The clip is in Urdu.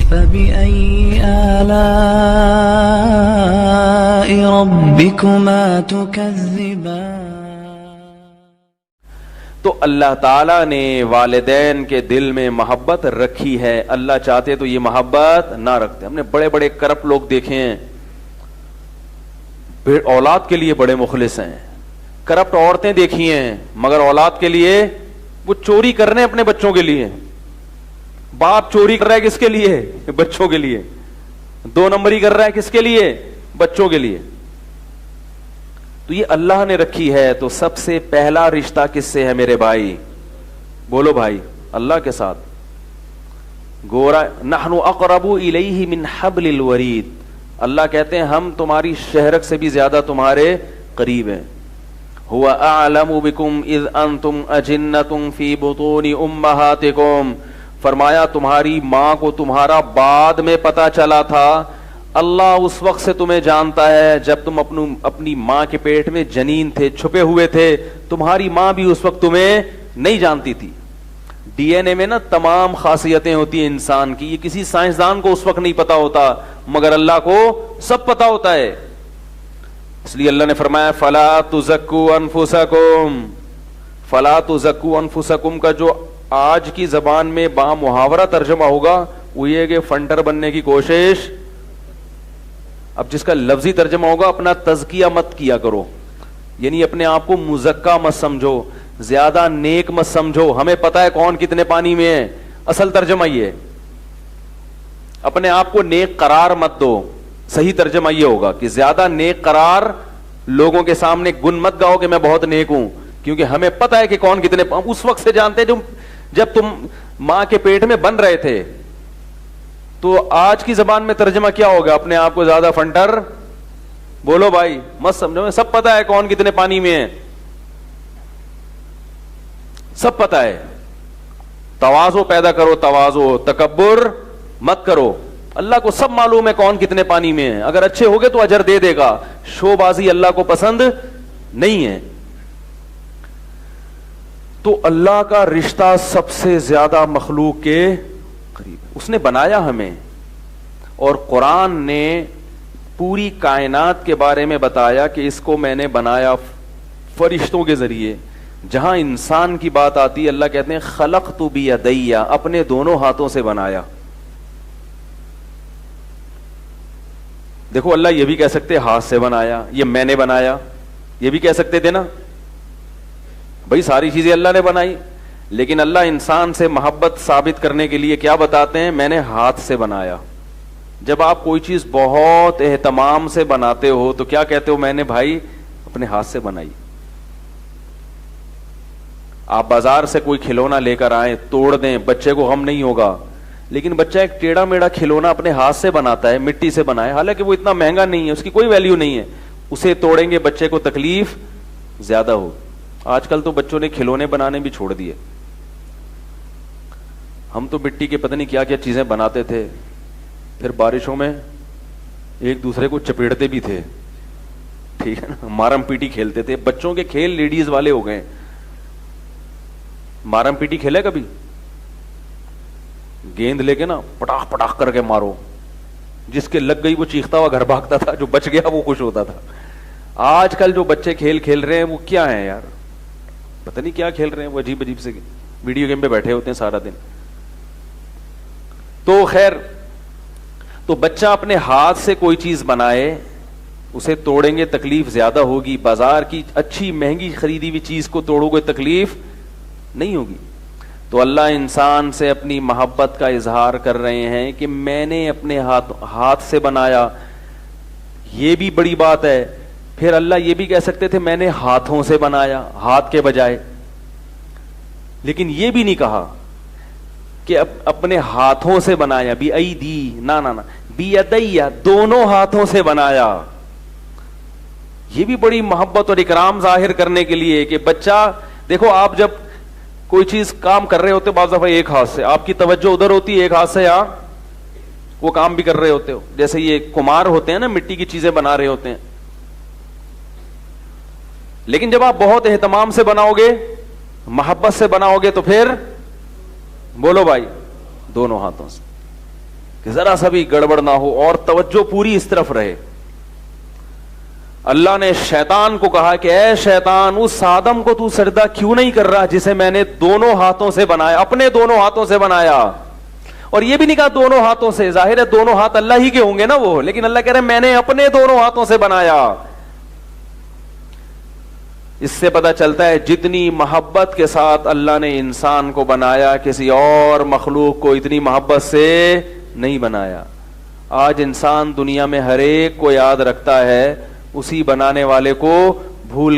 فبأي آلاء ربكما تكذبان. تو اللہ تعالیٰ نے والدین کے دل میں محبت رکھی ہے. اللہ چاہتے تو یہ محبت نہ رکھتے. ہم نے بڑے بڑے کرپٹ لوگ دیکھے ہیں, اولاد کے لیے بڑے مخلص ہیں. کرپٹ عورتیں دیکھی ہیں مگر اولاد کے لیے وہ چوری کر رہے ہیں اپنے بچوں کے لیے. باپ چوری کر رہا ہے کس کے لیے؟ بچوں کے لیے. 2 نمبری کر رہا ہے کس کے لیے؟ بچوں کے لیے. تو یہ اللہ نے رکھی ہے. تو سب سے پہلا رشتہ کس سے ہے میرے بھائی؟ بولو بھائی, اللہ کے ساتھ. گورا نحن اقرب الیہ من حبل الورید. اللہ کہتے ہیں ہم تمہاری شہرک سے بھی زیادہ تمہارے قریب ہیں. هو اعلم بكم اذ انتم اجنۃ فی بطون امہاتکم. فرمایا تمہاری ماں کو تمہارا بعد میں پتا چلا تھا. اللہ اس وقت سے تمہیں جانتا ہے جب تم اپنی ماں کے پیٹ میں جنین تھے, چھپے ہوئے تھے. تمہاری ماں بھی اس وقت تمہیں نہیں جانتی تھی. ڈی این اے میں نا تمام خاصیتیں ہوتی ہیں انسان کی. یہ کسی سائنسدان کو اس وقت نہیں پتا ہوتا مگر اللہ کو سب پتا ہوتا ہے. اس لیے اللہ نے فرمایا فلا تزکوا انفسکم. فلا تزکوا انفسکم کا جو آج کی زبان میں با محاورہ ترجمہ ہوگا وہ یہ کہ فنٹر بننے کی کوشش. اب جس کا لفظی ترجمہ ہوگا اپنا تزکیہ مت کیا کرو, یعنی اپنے آپ کو مزکا مت سمجھو, زیادہ نیک مت سمجھو. ہمیں پتا ہے کون کتنے پانی میں ہے. اصل ترجمہ یہ, اپنے آپ کو نیک قرار مت دو. صحیح ترجمہ یہ ہوگا کہ زیادہ نیک قرار لوگوں کے سامنے گن مت گاؤ کہ میں بہت نیک ہوں, کیونکہ ہمیں پتا ہے کہ کون کتنے. اس وقت سے جانتے ہیں جب تم ماں کے پیٹ میں بن رہے تھے. تو آج کی زبان میں ترجمہ کیا ہوگا؟ اپنے آپ کو زیادہ فنٹر بولو بھائی مت سمجھو. سب پتا ہے کون کتنے پانی میں ہے, سب پتا ہے. تواضع پیدا کرو, تواضع, تکبر مت کرو. اللہ کو سب معلوم ہے کون کتنے پانی میں ہے. اگر اچھے ہوگے تو اجر دے دے گا. شو بازی اللہ کو پسند نہیں ہے. تو اللہ کا رشتہ سب سے زیادہ مخلوق کے قریب. اس نے بنایا ہمیں, اور قرآن نے پوری کائنات کے بارے میں بتایا کہ اس کو میں نے بنایا فرشتوں کے ذریعے. جہاں انسان کی بات آتی ہے اللہ کہتے ہیں خلقت بیدی, اپنے دونوں ہاتھوں سے بنایا. دیکھو اللہ یہ بھی کہہ سکتے ہاتھ سے بنایا, یہ میں نے بنایا, یہ بھی کہہ سکتے تھے نا بھائی ساری چیزیں اللہ نے بنائی. لیکن اللہ انسان سے محبت ثابت کرنے کے لیے کیا بتاتے ہیں؟ میں نے ہاتھ سے بنایا. جب آپ کوئی چیز بہت اہتمام سے بناتے ہو تو کیا کہتے ہو؟ میں نے بھائی اپنے ہاتھ سے بنائی. آپ بازار سے کوئی کھلونا لے کر آئیں, توڑ دیں, بچے کو غم نہیں ہوگا. لیکن بچہ ایک ٹیڑھا میڑھا کھلونا اپنے ہاتھ سے بناتا ہے, مٹی سے بنائے, حالانکہ وہ اتنا مہنگا نہیں ہے, اس کی کوئی ویلیو نہیں ہے. اسے توڑیں گے بچے کو تکلیف زیادہ ہو. آج کل تو بچوں نے کھلونے بنانے بھی چھوڑ دیے. ہم تو مٹی کے پتہ نہیں کیا کیا چیزیں بناتے تھے, پھر بارشوں میں ایک دوسرے کو چپیڑتے بھی تھے, ٹھیک ہے نا, مارم پیٹی کھیلتے تھے. بچوں کے کھیل لیڈیز والے ہو گئے. مارم پیٹی کھیلے کبھی؟ گیند لے کے نا پٹاخ پٹاخ کر کے مارو, جس کے لگ گئی وہ چیختا ہوا گھر بھاگتا تھا, جو بچ گیا وہ خوش ہوتا تھا. آج کل جو بچے کھیل کھیل رہے ہیں وہ کیا ہیں یار؟ پتہ نہیں کیا کھیل رہے ہیں. وہ عجیب عجیب سے ویڈیو گیم پہ بیٹھے ہوتے ہیں سارا دن. تو خیر, تو بچہ اپنے ہاتھ سے کوئی چیز بنائے, اسے توڑیں گے تکلیف زیادہ ہوگی. بازار کی اچھی مہنگی خریدی ہوئی چیز کو توڑو گے تکلیف نہیں ہوگی. تو اللہ انسان سے اپنی محبت کا اظہار کر رہے ہیں کہ میں نے اپنے ہاتھ سے بنایا. یہ بھی بڑی بات ہے. پھر اللہ یہ بھی کہہ سکتے تھے میں نے ہاتھوں سے بنایا, ہاتھ کے بجائے. لیکن یہ بھی نہیں کہا کہ اپنے ہاتھوں سے بنایا, بی ایدی, نا نا نا, بی یدیا, دونوں ہاتھوں سے بنایا. یہ بھی بڑی محبت اور اکرام ظاہر کرنے کے لیے کہ بچہ دیکھو, آپ جب کوئی چیز کام کر رہے ہوتے بعض دفعہ ایک ہاتھ سے, آپ کی توجہ ادھر ہوتی ہے, ایک ہاتھ سے یا وہ کام بھی کر رہے ہوتے ہو. جیسے یہ کمار ہوتے ہیں نا, مٹی کی چیزیں بنا رہے ہوتے ہیں. لیکن جب آپ بہت اہتمام سے بناؤ گے, محبت سے بناؤ گے, تو پھر بولو بھائی دونوں ہاتھوں سے. کہ ذرا سا بھی گڑبڑ نہ ہو اور توجہ پوری اس طرف رہے. اللہ نے شیطان کو کہا کہ اے شیطان، اس آدم کو تو سجدہ کیوں نہیں کر رہا جسے میں نے دونوں ہاتھوں سے بنایا، اپنے دونوں ہاتھوں سے بنایا. اور یہ بھی نہیں کہا دونوں ہاتھوں سے، ظاہر ہے دونوں ہاتھ اللہ ہی کے ہوں گے نا وہ، لیکن اللہ کہہ رہے میں نے اپنے دونوں ہاتھوں سے بنایا. اس سے پتہ چلتا ہے جتنی محبت کے ساتھ اللہ نے انسان کو بنایا، کسی اور مخلوق کو اتنی محبت سے نہیں بنایا. آج انسان دنیا میں ہر ایک کو یاد رکھتا ہے، اسی بنانے والے کو بھول